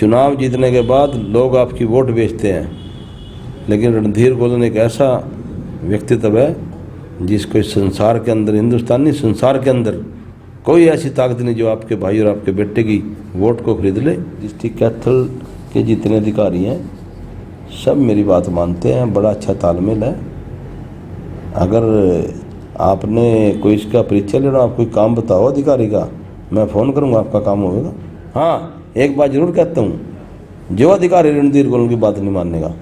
चुनाव जीतने के बाद लोग आपकी वोट बेचते हैं, लेकिन रणधीर गोलन एक ऐसा व्यक्तित्व है जिसको इस संसार के अंदर, हिंदुस्तानी संसार के अंदर कोई ऐसी ताकत नहीं जो आपके भाई और आपके बेटे की वोट को खरीद ले। डिस्ट्रिक्ट कैथल के जितने अधिकारी हैं सब मेरी बात मानते हैं, बड़ा अच्छा तालमेल है। अगर आपने कोई इसका परिचय लेना, आप कोई काम बताओ अधिकारी का, मैं फ़ोन करूंगा, आपका काम होगा। हाँ, एक बात जरूर कहता हूँ, जो अधिकारी रणधीर गोलन की बात नहीं मानेगा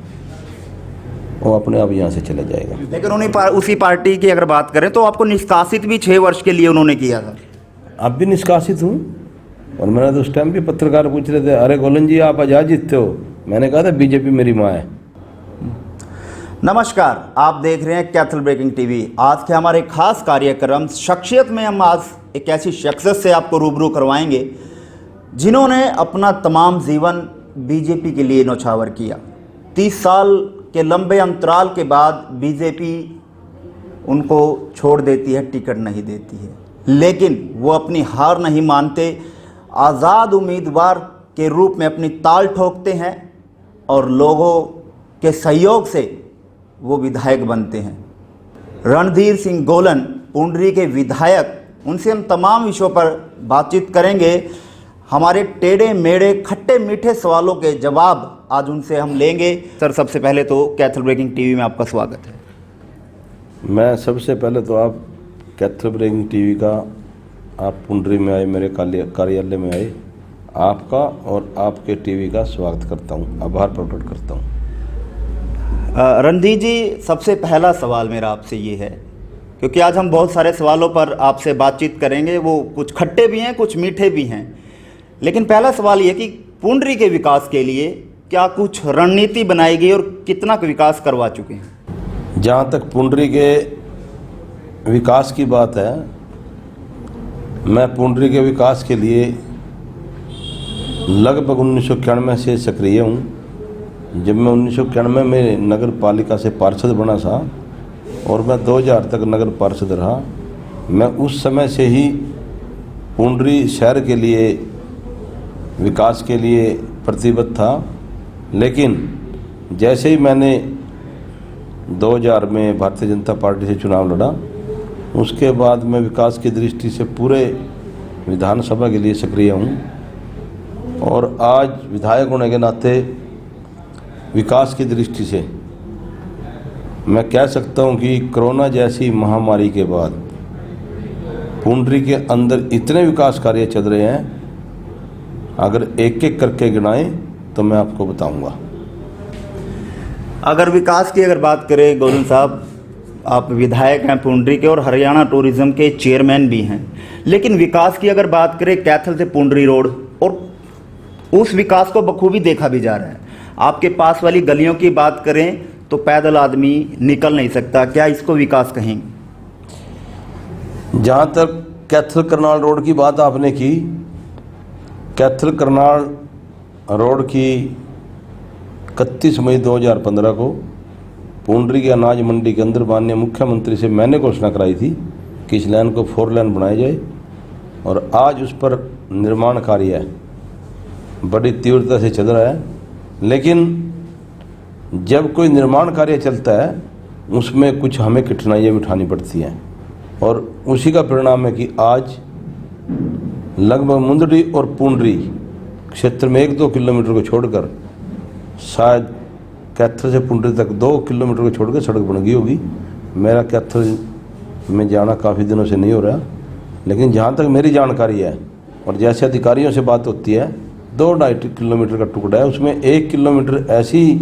वो अपने आप यहाँ से चला जाएगा। लेकिन उसी पार्टी की अगर बात करें तो आपको निष्कासित भी 6 वर्ष के लिए उन्होंने किया था। अब भी निष्कासित हूँ, और मैंने तो उस टाइम भी पत्रकार पूछ रहे थे, अरे गोलन जी आप आज़ाद जीतते हो, मैंने कहा था बीजेपी मेरी माँ है। नमस्कार, आप देख रहे हैं कैथल ब्रेकिंग टीवी। आज के हमारे खास कार्यक्रम शख्सियत में हम आज एक ऐसी शख्सियत से आपको रूबरू करवाएंगे जिन्होंने अपना तमाम जीवन बीजेपी के लिए न्यौछावर किया। 30 साल के लंबे अंतराल के बाद बीजेपी उनको छोड़ देती है, टिकट नहीं देती है, लेकिन वो अपनी हार नहीं मानते, आज़ाद उम्मीदवार के रूप में अपनी ताल ठोकते हैं और लोगों के सहयोग से वो विधायक बनते हैं। रणधीर सिंह गोलन पुंडरी के विधायक, उनसे हम तमाम विषयों पर बातचीत करेंगे। हमारे टेढ़े मेढ़े खट्टे मीठे सवालों के जवाब आज उनसे हम लेंगे। सर, सबसे पहले तो कैथल ब्रेकिंग टीवी में आपका स्वागत है। मैं सबसे पहले तो आप कैथल ब्रेकिंग टीवी का, आप पुंडरी में आए, मेरे कार्यालय में आए, आपका और आपके टीवी का स्वागत करता हूं, आभार प्रकट करता हूं। रणधीर जी, सबसे पहला सवाल मेरा आपसे ये है, क्योंकि आज हम बहुत सारे सवालों पर आपसे बातचीत करेंगे, वो कुछ खट्टे भी हैं कुछ मीठे भी हैं, लेकिन पहला सवाल ये कि पुंडरी के विकास के लिए क्या कुछ रणनीति बनाई गई और कितना विकास करवा चुके हैं? जहाँ तक पुंडरी के विकास की बात है, मैं पुंडरी के विकास के लिए लगभग 1991 से सक्रिय हूँ। जब मैं 1991 में नगर पालिका से पार्षद बना था और मैं 2000 तक नगर पार्षद रहा, मैं उस समय से ही पुंडरी शहर के लिए विकास के लिए प्रतिबद्ध था। लेकिन जैसे ही मैंने 2000 में भारतीय जनता पार्टी से चुनाव लड़ा, उसके बाद मैं विकास की दृष्टि से पूरे विधानसभा के लिए सक्रिय हूँ, और आज विधायक होने के नाते विकास की दृष्टि से मैं कह सकता हूँ कि कोरोना जैसी महामारी के बाद पुंडरी के अंदर इतने विकास कार्य चल रहे हैं, अगर एक एक करके गिनाएं तो मैं आपको बताऊंगा। अगर विकास की बात करें गोलन साहब, आप विधायक हैं पुंडरी के और हरियाणा टूरिज्म के चेयरमैन भी हैं, लेकिन विकास की अगर बात करें कैथल से पुंडरी रोड, और उस विकास को बखूबी देखा भी जा रहा है। आपके पास वाली गलियों की बात करें तो पैदल आदमी निकल नहीं सकता, क्या इसको विकास कहेंगे? जहाँ तक कैथल करनाल रोड की बात आपने की, कैथल करनाल रोड की 31 मई 2015 को पुंडरी की अनाज मंडी के अंदर माननीय मुख्यमंत्री से मैंने घोषणा कराई थी कि इस लाइन को 4 लेन बनाया जाए, और आज उस पर निर्माण कार्य बड़ी तीव्रता से चल रहा है। लेकिन जब कोई निर्माण कार्य चलता है उसमें कुछ हमें कठिनाइयाँ भी उठानी पड़ती हैं, और उसी का परिणाम है कि आज लगभग मुंदड़ी और पुंडरी क्षेत्र में 1-2 किलोमीटर को छोड़कर, शायद कैथल से पुंडरी तक 2 किलोमीटर को छोड़कर सड़क बन गई होगी। मेरा कैथल में जाना काफ़ी दिनों से नहीं हो रहा, लेकिन जहाँ तक मेरी जानकारी है और जैसे अधिकारियों से बात होती है, 2-2.5 किलोमीटर का टुकड़ा है, उसमें 1 किलोमीटर ऐसी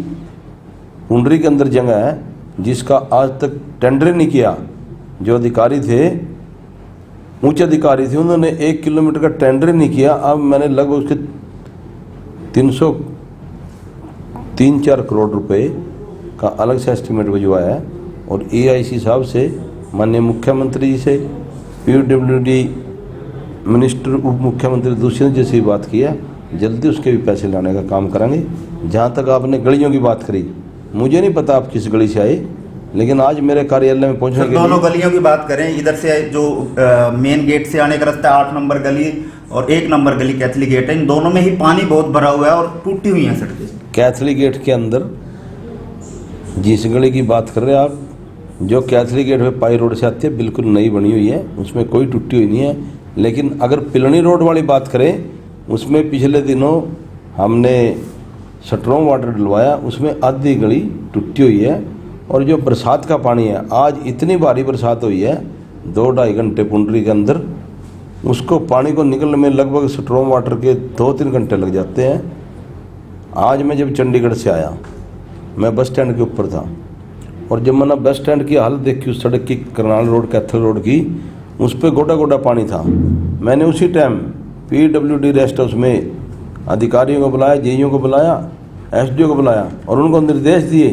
पुंडरी के अंदर जगह है जिसका आज तक टेंडर नहीं किया। जो अधिकारी थे, उच्च अधिकारी थे, उन्होंने 1 किलोमीटर का टेंडर नहीं किया। अब मैंने लगभग उसके 304 करोड़ रुपए का अलग से एस्टीमेट भिजवाया है, और EIC साहब से, माननीय मुख्यमंत्री जी से, PWD मिनिस्टर उप मुख्यमंत्री दुष्यंत जी से बात की है, जल्दी उसके भी पैसे लाने का काम करेंगे। जहाँ तक आपने गलियों की बात करी, मुझे नहीं पता आप किस गली से आए, लेकिन आज मेरे कार्यालय में पहुंचने के लिए दोनों गलियों की बात करें, इधर से जो मेन गेट से आने का रास्ता 8 नंबर गली, और 1 नंबर गली कैथली गेट है, इन दोनों में ही पानी बहुत भरा हुआ है और टूटी हुई हैं सड़कें। कैथली गेट के अंदर जिस गली की बात कर रहे हैं आप, जो कैथली गेट पे पाई रोड से आती है, बिल्कुल नई बनी हुई है, उसमें कोई टूटी हुई नहीं है। लेकिन अगर पिलनी रोड वाली बात करें, उसमें पिछले दिनों हमने स्ट्रॉन्ग वाटर डलवाया, उसमें आधी गली टूटी हुई है। और जो बरसात का पानी है, आज इतनी भारी बरसात हुई है 2-2.5 घंटे पुंडरी के अंदर, उसको पानी को निकलने में लगभग स्ट्रॉन्ग वाटर के 2-3 घंटे लग जाते हैं। आज मैं जब चंडीगढ़ से आया, मैं बस स्टैंड के ऊपर था, और जब मैंने बस स्टैंड की हालत देखी उस सड़क की, करनाल रोड कैथल रोड की, उस पर गोटा गोटा पानी था। मैंने उसी टाइम PWD रेस्ट हाउस में अधिकारियों को बुलाया, जेईओ को बुलाया, SDO को बुलाया, और उनको निर्देश दिए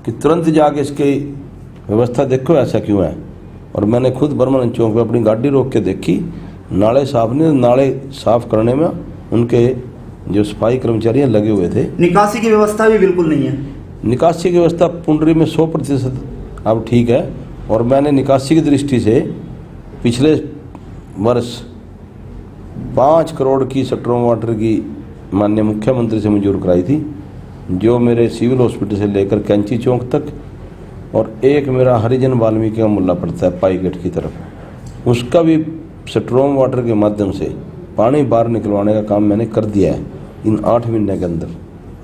कि तुरंत जाके इसकी व्यवस्था देखो ऐसा क्यों है। और मैंने खुद बर्मन चौक पर अपनी गाड़ी रोक के देखी, नाले साफ नहीं, नाले साफ करने में उनके जो सफाई कर्मचारी लगे हुए थे। निकासी की व्यवस्था भी बिल्कुल नहीं है। निकासी की व्यवस्था पुंडरी में 100% अब ठीक है। और मैंने निकासी की दृष्टि से पिछले वर्ष 5 करोड़ की स्ट्रॉन्ग वाटर की माननीय मुख्यमंत्री से मंजूर कराई थी, जो मेरे सिविल हॉस्पिटल से लेकर कैंची चौक तक, और एक मेरा हरिजन वाल्मीकि का मुहल्ला पड़ता है पाई गेट की तरफ, उसका भी स्ट्रॉन्ग वाटर के माध्यम से पानी बाहर निकलवाने का काम मैंने कर दिया है इन 8 महीने के अंदर।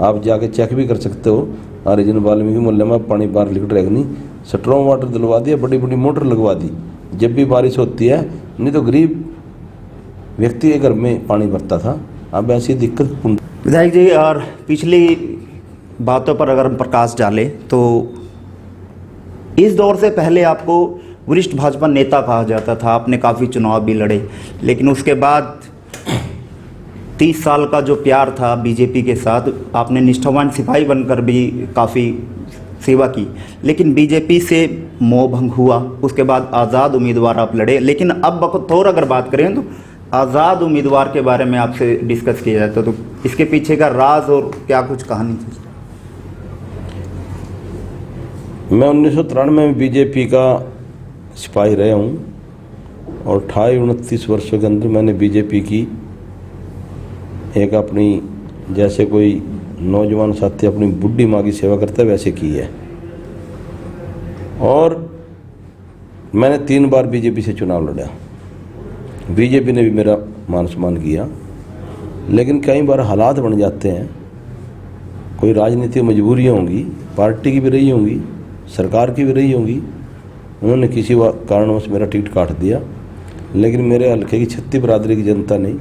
आप जाके चेक भी कर सकते हो, हरिजन वाल्मीकि मोहल्ले में पानी बाहर लिकट रहेगा नहीं। स्ट्रॉन्ग वाटर दिलवा दिया, बड़ी बड़ी मोटर लगवा दी जब भी बारिश होती है, नहीं तो गरीब व्यक्ति के घर में पानी भरता था। अब ऐसी दिक्कत। विधायक जी, और पिछली बातों पर अगर हम प्रकाश डालें तो इस दौर से पहले आपको वरिष्ठ भाजपा नेता कहा जाता था, आपने काफ़ी चुनाव भी लड़े, लेकिन उसके बाद 30 साल का जो प्यार था बीजेपी के साथ, आपने निष्ठावान सिपाही बनकर भी काफ़ी सेवा की, लेकिन बीजेपी से मोह भंग हुआ। उसके बाद आज़ाद उम्मीदवार आप लड़े, लेकिन अब बतौर अगर बात करें तो आज़ाद उम्मीदवार के बारे में आपसे डिस्कस किया जाता तो इसके पीछे का राज और क्या कुछ कहानी थी? मैं 1993 में बीजेपी का सिपाही रहा हूँ, और 28-29 वर्षों के अंदर मैंने बीजेपी की एक अपनी, जैसे कोई नौजवान साथी अपनी बुढ़ी माँ की सेवा करता है वैसे की है। और मैंने 3 बार बीजेपी से चुनाव लड़ा, बीजेपी ने भी मेरा मान सम्मान किया, लेकिन कई बार हालात बन जाते हैं, कोई राजनीतिक मजबूरियाँ होंगी, पार्टी की भी रही होंगी, सरकार की भी रही होंगी, उन्होंने किसी कारणवश मेरा टिकट काट दिया। लेकिन मेरे हल्के की 36 बरादरी की जनता ने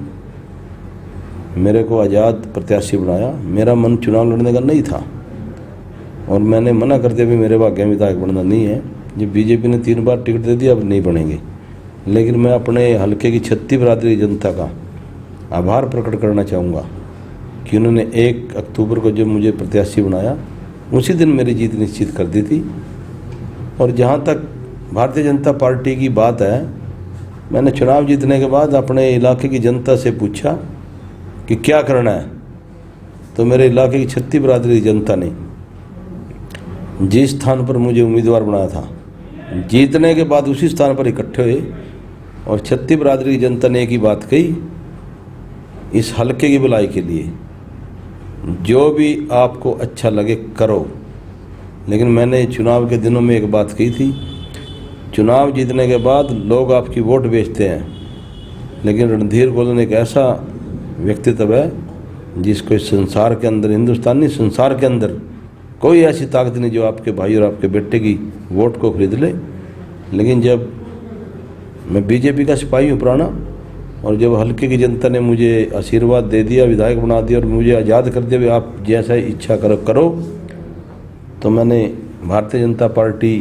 मेरे को आज़ाद प्रत्याशी बनाया। मेरा मन चुनाव लड़ने का नहीं था, और मैंने मना कर दिया भी मेरे भाग्य में विधायक बनना नहीं है। जब बीजेपी ने 3 बार टिकट दे दिया, अब नहीं बनेंगे। लेकिन मैं अपने हल्के की 36 बरादरी जनता का आभार प्रकट करना चाहूँगा कि उन्होंने 1 अक्टूबर को जब मुझे प्रत्याशी बनाया, उसी दिन मेरी जीत निश्चित कर दी थी। और जहाँ तक भारतीय जनता पार्टी की बात है, मैंने चुनाव जीतने के बाद अपने इलाके की जनता से पूछा कि क्या करना है, तो मेरे इलाके की 36 बरादरी की जनता ने जिस स्थान पर मुझे उम्मीदवार बनाया था, जीतने के बाद उसी स्थान पर इकट्ठे हुए, और 36 बरादरी की जनता ने एक ही बात कही, इस हल्के की भलाई के लिए जो भी आपको अच्छा लगे करो। लेकिन मैंने चुनाव के दिनों में एक बात कही थी, चुनाव जीतने के बाद लोग आपकी वोट बेचते हैं, लेकिन रणधीर गोलन एक ऐसा व्यक्तित्व है जिसको इस संसार के अंदर, हिंदुस्तानी संसार के अंदर कोई ऐसी ताकत नहीं जो आपके भाई और आपके बेटे की वोट को खरीद ले। लेकिन जब मैं बीजेपी का सिपाही हूँ पुराना, और जब हल्के की जनता ने मुझे आशीर्वाद दे दिया, विधायक बना दिया और मुझे आज़ाद कर दिया, भी आप जैसा इच्छा करो, तो मैंने भारतीय जनता पार्टी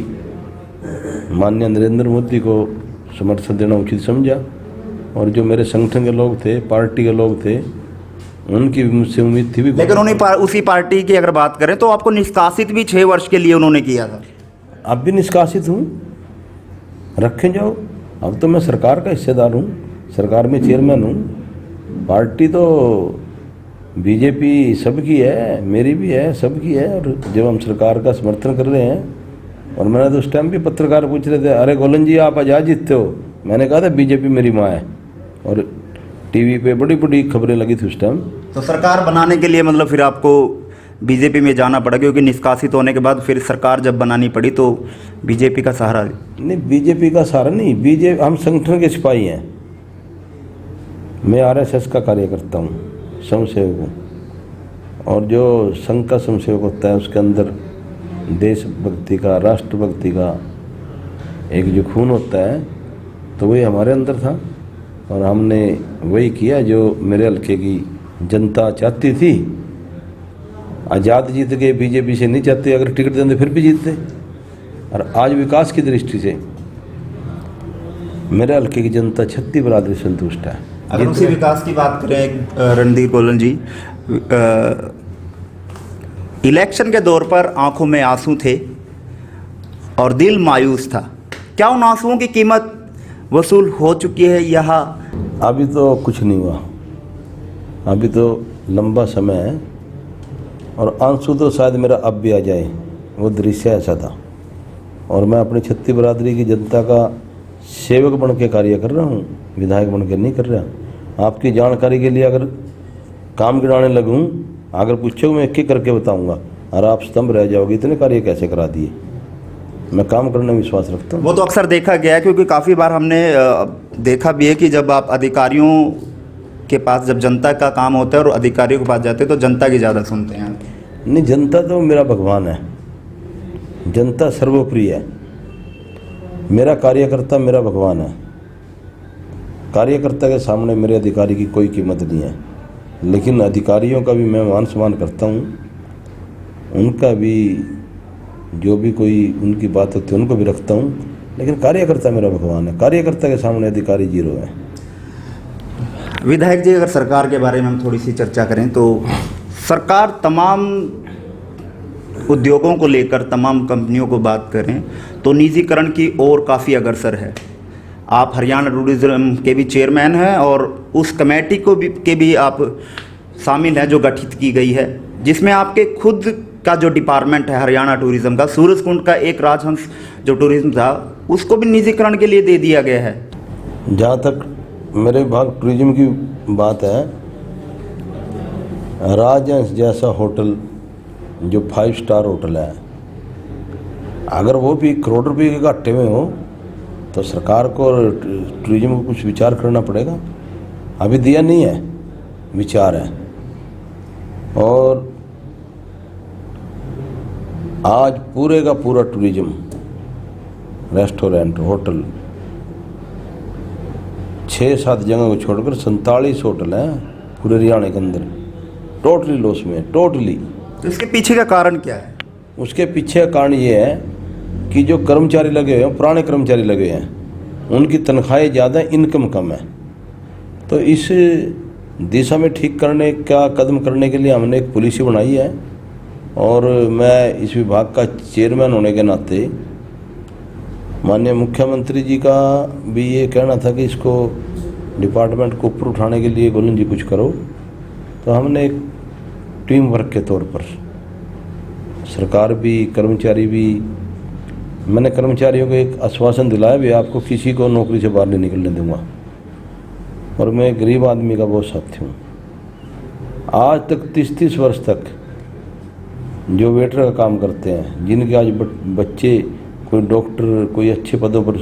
माननीय नरेंद्र मोदी को समर्थन देना उचित समझा। और जो मेरे संगठन के लोग थे, पार्टी के लोग थे, उनकी भी मुझसे उम्मीद थी भी। लेकिन उसी पार्टी की अगर बात करें तो आपको निष्कासित भी 6 वर्ष के लिए उन्होंने किया था। अब भी निष्कासित हूँ, रखें जाओ। अब तो मैं सरकार का हिस्सेदार हूँ, सरकार में चेयरमैन हूँ। पार्टी तो बीजेपी सबकी है, मेरी भी है, सबकी है। और जब हम सरकार का समर्थन कर रहे हैं, और मैंने तो उस टाइम भी पत्रकार पूछ रहे थे, अरे गोलन जी आप आज़ाद जीतते हो, मैंने कहा था बीजेपी मेरी माँ है। और टीवी पे बड़ी बड़ी खबरें लगी थी उस टाइम। तो सरकार बनाने के लिए मतलब फिर आपको बीजेपी में जाना पड़ा, क्योंकि निष्कासित होने के बाद फिर सरकार जब बनानी पड़ी तो बीजेपी का सहारा? नहीं, बीजेपी का सहारा नहीं, बीजेपी हम संगठन के सिपाही हैं। मैं आरएसएस का कार्यकर्ता हूँ, स्वयंसेवक हूँ, और जो संघ का स्वयंसेवक होता है उसके अंदर देशभक्ति का, राष्ट्रभक्ति का एक जो खून होता है, तो वही हमारे अंदर था और हमने वही किया जो मेरे हल्के की जनता चाहती थी। आज़ाद जीत गए, बीजेपी से नहीं चाहते, अगर टिकट देते फिर भी जीतते। और आज विकास की दृष्टि से मेरे हल्के की जनता 36 बरादरी संतुष्ट है। अगर उसी विकास की बात करें रणधीर गोलन जी, इलेक्शन के दौर पर आंखों में आंसू थे और दिल मायूस था, क्या उन आंसुओं की कीमत वसूल हो चुकी है यहाँ? अभी तो कुछ नहीं हुआ, अभी तो लंबा समय है और आंसू तो शायद मेरा अब भी आ जाए, वो दृश्य ऐसा था। और मैं अपनी 36 बरादरी की जनता का सेवक बन के कार्य कर रहा हूँ, विधायक बन के नहीं कर रहा। आपकी जानकारी के लिए अगर काम गिनाने लगूँ, अगर पूछो मैं एक एक करके बताऊँगा और आप स्तंभ रह जाओगे, इतने कार्य कैसे करा दिए। मैं काम करने में विश्वास रखता हूँ। वो तो अक्सर देखा गया है, क्योंकि काफ़ी बार हमने देखा भी है कि जब आप अधिकारियों के पास, जब जनता का काम होता है और अधिकारियों के पास जाते हैं तो जनता की ज़्यादा सुनते हैं। नहीं, जनता तो मेरा भगवान है, जनता सर्वोपरि है। मेरा कार्यकर्ता मेरा भगवान है। कार्यकर्ता के सामने मेरे अधिकारी की कोई कीमत नहीं है, लेकिन अधिकारियों का भी मैं मान सम्मान करता हूँ, उनका भी जो भी कोई उनकी बात होती है उनको भी रखता हूँ, लेकिन कार्यकर्ता मेरा भगवान है। कार्यकर्ता के सामने अधिकारी जीरो है। विधायक जी, अगर सरकार के बारे में हम थोड़ी सी चर्चा करें तो सरकार तमाम उद्योगों को लेकर, तमाम कंपनियों को बात करें तो निजीकरण की ओर काफ़ी अग्रसर है। आप हरियाणा टूरिज्म के भी चेयरमैन हैं और उस कमेटी के भी आप शामिल हैं जो गठित की गई है, जिसमें आपके खुद का जो डिपार्टमेंट है हरियाणा टूरिज्म का, सूरजकुंड का एक राजहंस जो टूरिज्म था उसको भी निजीकरण के लिए दे दिया गया है। जहाँ तक मेरे विभाग टूरिज्म की बात है, राजहंस जैसा होटल जो 5 स्टार होटल है, अगर वो भी करोड़ रुपये के घाटे में हो तो सरकार को टूरिज्म को कुछ विचार करना पड़ेगा। अभी दिया नहीं है, विचार है। और आज पूरे का पूरा टूरिज्म, रेस्टोरेंट, होटल 6-7 जगह को छोड़कर 47 होटल हैं पूरे हरियाणा के अंदर, टोटली लॉस में, टोटली। तो इसके पीछे का कारण क्या है? उसके पीछे का कारण ये है कि जो कर्मचारी लगे हुए हैं, पुराने कर्मचारी लगे हैं, उनकी तनख्वाहें ज़्यादा, इनकम कम है। तो इस दिशा में ठीक करने का कदम करने के लिए हमने एक पॉलिसी बनाई है और मैं इस विभाग का चेयरमैन होने के नाते माननीय मुख्यमंत्री जी का भी ये कहना था कि इसको डिपार्टमेंट को ऊपर उठाने के लिए गोलन जी कुछ करो। तो हमने एक टीम वर्क के तौर पर, सरकार भी, कर्मचारी भी, मैंने कर्मचारियों को एक आश्वासन दिलाया भी आपको किसी को नौकरी से बाहर नहीं निकलने दूंगा। और मैं एक गरीब आदमी का बहुत साथी हूँ। आज तक 30-30 वर्ष तक जो वेटर का काम करते हैं, जिनके आज बच्चे कोई डॉक्टर, कोई अच्छे पदों पर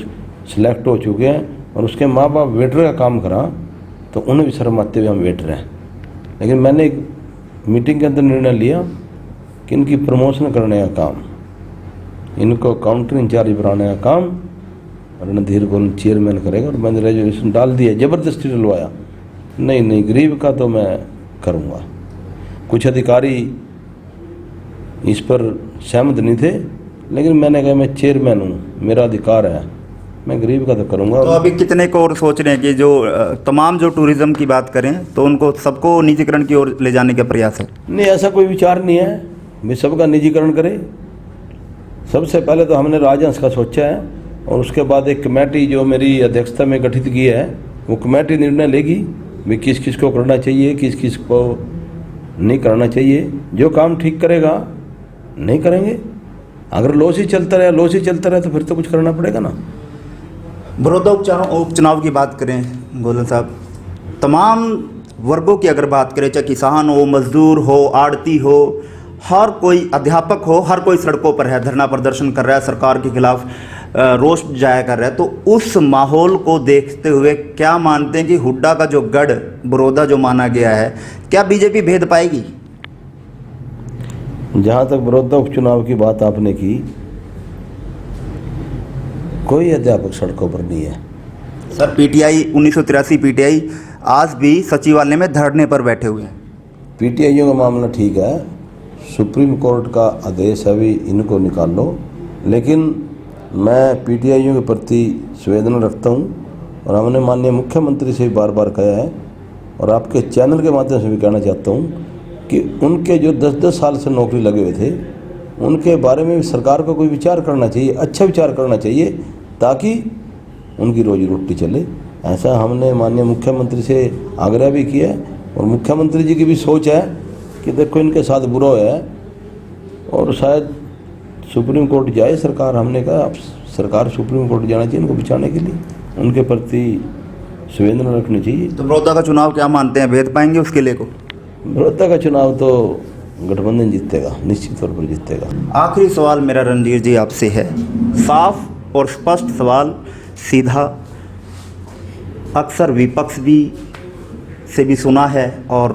सिलेक्ट हो चुके हैं और उसके माँ बाप वेटर का काम करा, तो उन्हें भी शर्म आते हुए हम वेटर हैं। लेकिन मैंने एक मीटिंग के अंदर निर्णय लिया कि इनकी प्रमोशन करने का काम, इनको काउंटर इंचार्ज बनाने का काम रणधीर गोलन चेयरमैन करेगा। और मैंने रेजोल्यूशन डाल दिया, ज़बरदस्ती डलवाया, नहीं गरीब का तो मैं करूँगा। कुछ अधिकारी इस पर सहमत नहीं थे, लेकिन मैंने कहा मैं चेयरमैन हूँ, मेरा अधिकार है, मैं गरीब का तो करूँगा। तो अभी कितने को और सोच रहे हैं कि जो तमाम जो टूरिज्म की बात करें तो उनको सबको निजीकरण की ओर ले जाने का प्रयास है? नहीं, ऐसा कोई विचार नहीं है भी सबका निजीकरण करे। सबसे पहले तो हमने राजहंस का सोचा है और उसके बाद एक कमेटी जो मेरी अध्यक्षता में गठित की है, वो कमेटी निर्णय लेगी भी किस किस को करना चाहिए, किस किस को नहीं करना चाहिए। जो काम ठीक करेगा नहीं करेंगे, अगर लॉस ही चलता रहे तो फिर तो कुछ करना पड़ेगा ना। बड़ौदा उपचुनाव की बात करें गोलन साहब, तमाम वर्गों की अगर बात करें, चाहे किसान हो, मजदूर हो, आड़ती हो, हर कोई, अध्यापक हो, हर कोई सड़कों पर है, धरना प्रदर्शन कर रहा है, सरकार के खिलाफ रोष जाहिर कर रहा है। तो उस माहौल को देखते हुए क्या मानते हैं कि हुड्डा का जो गढ़ बड़ौदा जो माना गया है, क्या बीजेपी भेद पाएगी? जहाँ तक बड़ौदा उपचुनाव की बात आपने की, कोई अध्यापक सड़कों पर नहीं है सर। पीटीआई 1983 पीटीआई आज भी सचिवालय में धरने पर बैठे हुए हैं। पीटीआईयों का मामला ठीक है, सुप्रीम कोर्ट का आदेश है, अभी इनको निकाल लो। लेकिन मैं पीटीआईयों के प्रति संवेदना रखता हूँ और हमने माननीय मुख्यमंत्री से भी बार बार कहा है और आपके चैनल के माध्यम से भी कहना चाहता हूँ कि उनके जो 10-10 साल से नौकरी लगे हुए थे, उनके बारे में भी सरकार को कोई विचार करना चाहिए, अच्छा विचार करना चाहिए, ताकि उनकी रोजी रोटी चले। ऐसा हमने माननीय मुख्यमंत्री से आग्रह भी किया है और मुख्यमंत्री जी की भी सोच है कि देखो इनके साथ बुरा है और शायद सुप्रीम कोर्ट जाए सरकार। हमने कहा आप सरकार सुप्रीम कोर्ट जाना चाहिए इनको बचाने के लिए, उनके प्रति संवेदना रखनी चाहिए। तो बड़ौदा का चुनाव क्या मानते हैं, भेद पाएंगे उसके लिए को? बड़ौदा का चुनाव तो गठबंधन जीतेगा, निश्चित तौर पर जीतेगा। आखिरी सवाल मेरा रणधीर जी आपसे है, साफ और स्पष्ट सवाल, सीधा। अक्सर विपक्ष से भी सुना है और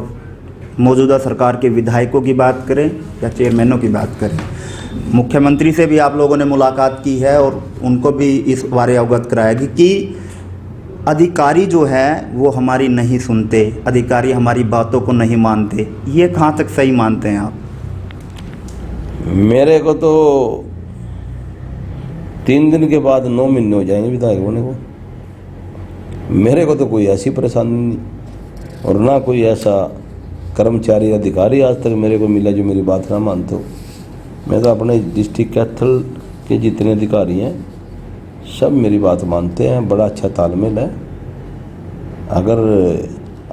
मौजूदा सरकार के विधायकों की बात करें या चेयरमैनों की बात करें, मुख्यमंत्री से भी आप लोगों ने मुलाकात की है और उनको भी इस बारे अवगत कराया कि अधिकारी जो है वो हमारी नहीं सुनते, अधिकारी हमारी बातों को नहीं मानते। ये कहाँ तक सही मानते हैं आप? मेरे को तो 3 दिन के बाद 9 महीने हो जाएंगे विधायक होने को। मेरे को तो कोई ऐसी परेशानी नहीं और ना कोई ऐसा कर्मचारी अधिकारी आज तक मेरे को मिला जो मेरी बात ना मानते हो। मैं तो अपने डिस्ट्रिक्ट कैथल के जितने अधिकारी हैं सब मेरी बात मानते हैं, बड़ा अच्छा तालमेल है। अगर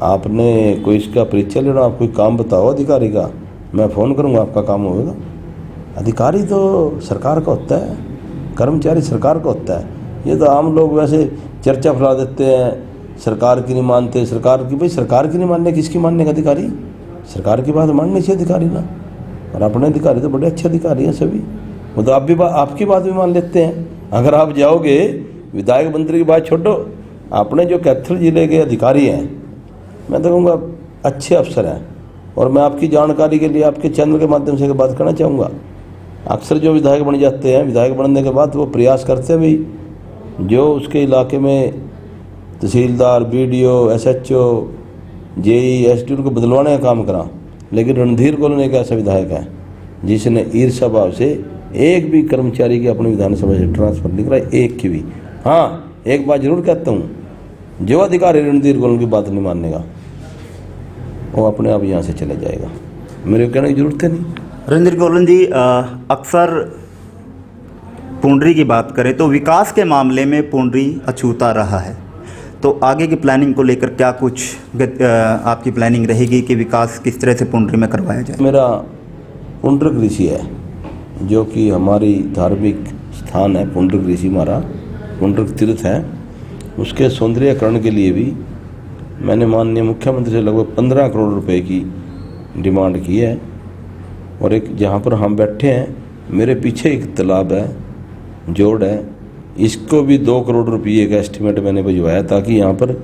आपने कोई इसका परिचय लेना, आप कोई काम बताओ अधिकारी का, मैं फ़ोन करूँगा, आपका काम होगा। अधिकारी तो सरकार का होता है, कर्मचारी सरकार का होता है। ये तो आम लोग वैसे चर्चा फैला देते हैं, सरकार की नहीं मानते, सरकार की। भाई सरकार की नहीं मानने, किसकी मानने का अधिकारी? सरकार की बात माननी चाहिए अधिकारी ना। और अपने अधिकारी तो बड़े अच्छे अधिकारी हैं सभी, वो तो आप भी आपकी बात भी मान लेते हैं। अगर आप जाओगे, विधायक मंत्री की बात छोड़ो, अपने जो कैथल जिले के अधिकारी हैं, मैं तो कहूँगा अच्छे अफसर हैं। और मैं आपकी जानकारी के लिए आपके चैनल के माध्यम से बात करना चाहूँगा, अक्सर जो विधायक बन जाते हैं, विधायक बनने के बाद वो प्रयास करते हैं भाई जो उसके इलाके में तहसीलदार, BDO, SHO, JE, SDO को बदलवाने का काम करा। लेकिन रणधीर गोलन एक ऐसा विधायक है जिसने ईर्ष्या भाव से एक भी कर्मचारी की अपनी विधानसभा से ट्रांसफर नहीं कराई, एक की भी। हाँ, एक बात जरूर कहता हूँ, जो अधिकारी रणधीर गोलन की बात नहीं मानेगा वो अपने आप यहाँ से चले जाएगा, मेरे को कहने की जरूरत है नहीं। रणधीर गोलन जी, अक्सर पुंडरी की बात करें तो विकास के मामले में पुंडरी अछूता रहा है, तो आगे की प्लानिंग को लेकर क्या कुछ आपकी प्लानिंग रहेगी कि विकास किस तरह से पुंडरी में करवाया जाए? मेरा पुंडरक ऋषि है जो कि हमारी धार्मिक स्थान है, पुंडरक ऋषि हमारा पुंडरक तीर्थ है। उसके सौंदर्यकरण के लिए भी मैंने माननीय मुख्यमंत्री से लगभग 15 करोड़ रुपए की डिमांड की है। और एक जहाँ पर हम बैठे हैं, मेरे पीछे एक तालाब है, जोड़ है, इसको भी 2 करोड़ रुपये का एस्टिमेट मैंने भिजवाया ताकि यहाँ पर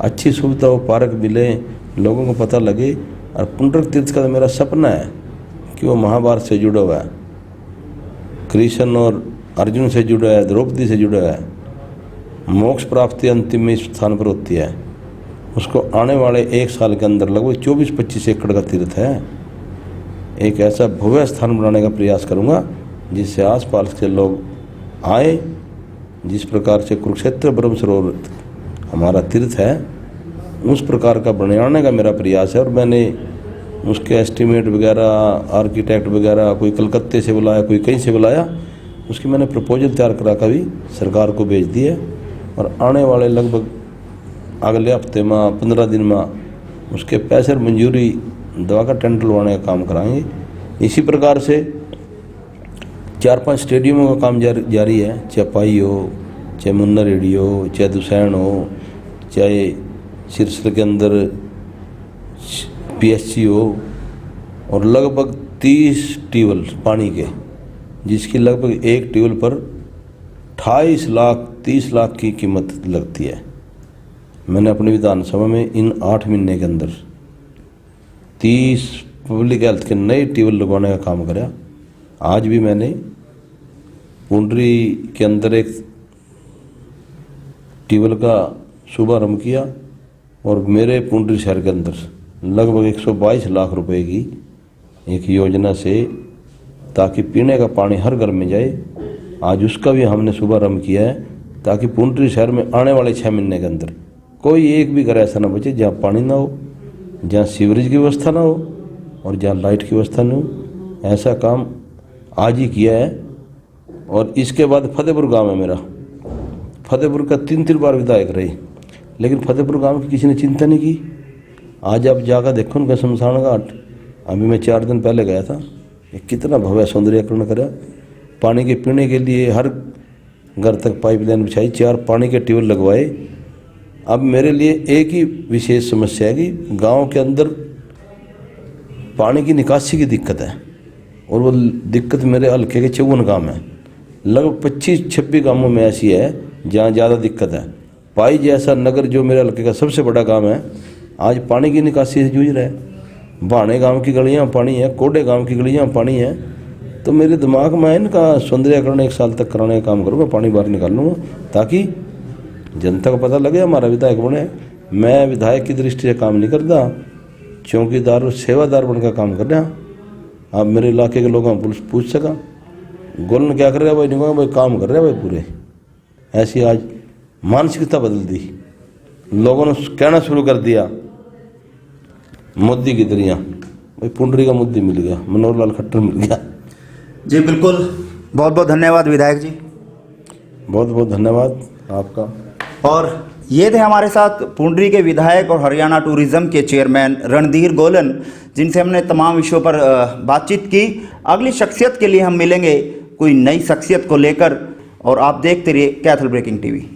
अच्छी सुविधा हो, पार्क मिले, लोगों को पता लगे। और पुंडरक तीर्थ का तो मेरा सपना है कि वो महाभारत से जुड़ा हुआ है, कृष्ण और अर्जुन से जुड़ा है, द्रौपदी से जुड़ा है, मोक्ष प्राप्ति अंतिम इस स्थान पर होती है। उसको आने वाले 1 साल के अंदर लगभग 24-25 एकड़ का तीर्थ है। एक ऐसा भव्य स्थान बनाने का प्रयास करूँगा जिससे आसपास के लोग आए। जिस प्रकार से कुरुक्षेत्र ब्रह्म सरोवर हमारा तीर्थ है, उस प्रकार का बनाने का मेरा प्रयास है। और मैंने उसके एस्टीमेट वगैरह, आर्किटेक्ट वगैरह, कोई कलकत्ते से बुलाया, कोई कहीं से बुलाया, उसकी मैंने प्रपोजल तैयार करा कर भी सरकार को भेज दी है। और आने वाले लगभग अगले हफ्ते में 15 दिन में उसके पैसे और मंजूरी दवा का टेंडर लवाने का काम कराएंगे। इसी प्रकार से 4-5 स्टेडियमों का काम जारी है, चाहे पाई हो, चाहे मुन्ना रेडी हो, चाहे दुसैन हो, चाहे सिरसल के अंदर PSC हो और लगभग 30 ट्यूबवेल पानी के, जिसकी लगभग एक ट्यूबवेल पर 28 लाख 30 लाख की कीमत लगती है। मैंने अपनी विधानसभा में इन 8 महीने के अंदर 30 पब्लिक हेल्थ के नए ट्यूबवेल लगवाने का काम करा। आज भी मैंने पुंडरी के अंदर एक ट्यूबवेल का शुभारंभ किया और मेरे पुंडरी शहर के अंदर लगभग 122 लाख रुपए की एक योजना से, ताकि पीने का पानी हर घर में जाए, आज उसका भी हमने शुभारंभ किया है, ताकि पुंडरी शहर में आने वाले 6 महीने के अंदर कोई एक भी घर ऐसा ना बचे जहाँ पानी ना हो, जहाँ सीवरेज की व्यवस्था ना हो और जहाँ लाइट की व्यवस्था ना हो। ऐसा काम आज ही किया है। और इसके बाद फतेहपुर गांव है मेरा, फतेहपुर का 3 बार विधायक रही, लेकिन फतेहपुर गांव की किसी ने चिंता नहीं की। आज आप जाकर देखो उनका शमशान घाट, अभी मैं 4 दिन पहले गया था, ये कितना भव्य सौंदर्यीकरण करा। पानी के पीने के लिए हर घर तक पाइपलाइन बिछाई, 4 पानी के ट्यूबवेल लगवाए। अब मेरे लिए एक ही विशेष समस्या है कि गांव के अंदर पानी की निकासी की दिक्कत है, और वो दिक्कत मेरे हल्के के 54 गाँव में, लगभग 25-26 गाँवों में ऐसी है जहाँ ज़्यादा दिक्कत है। पाई जैसा नगर जो मेरे हल्के का सबसे बड़ा गाँव है, आज पानी की निकासी से जूझ रहा है। भाणे गांव की गलियां पानी है, कोडे गांव की गलियां पानी है। तो मेरे दिमाग में इनका सौंदर्यीकरण 1 साल तक कराने का काम करूँगा, पानी बाहर निकाल लूँगा, ताकि जनता को पता लगे हमारा विधायक बने। मैं विधायक की दृष्टि से काम नहीं करता, चौकीदार और सेवादार बनकर काम कर रहा। आप मेरे इलाके के लोगों को पूछ सका गोलन क्या कर रहे हैं भाई, नहीं भाई काम कर रहे हैं भाई पूरे। ऐसी आज मानसिकता बदल दी, लोगों ने कहना शुरू कर दिया मोदी की दरिया, भाई पुंडरी का मुद्दी मिल गया, मनोहर लाल खट्टर मिल गया। जी बिल्कुल, बहुत बहुत धन्यवाद विधायक जी। बहुत बहुत धन्यवाद आपका। और ये थे हमारे साथ पुंडरी के विधायक और हरियाणा टूरिज्म के चेयरमैन रणधीर गोलन, जिनसे हमने तमाम विषयों पर बातचीत की। अगली शख्सियत के लिए हम मिलेंगे कोई नई शख्सियत को लेकर, और आप देखते रहिए कैथल ब्रेकिंग टीवी।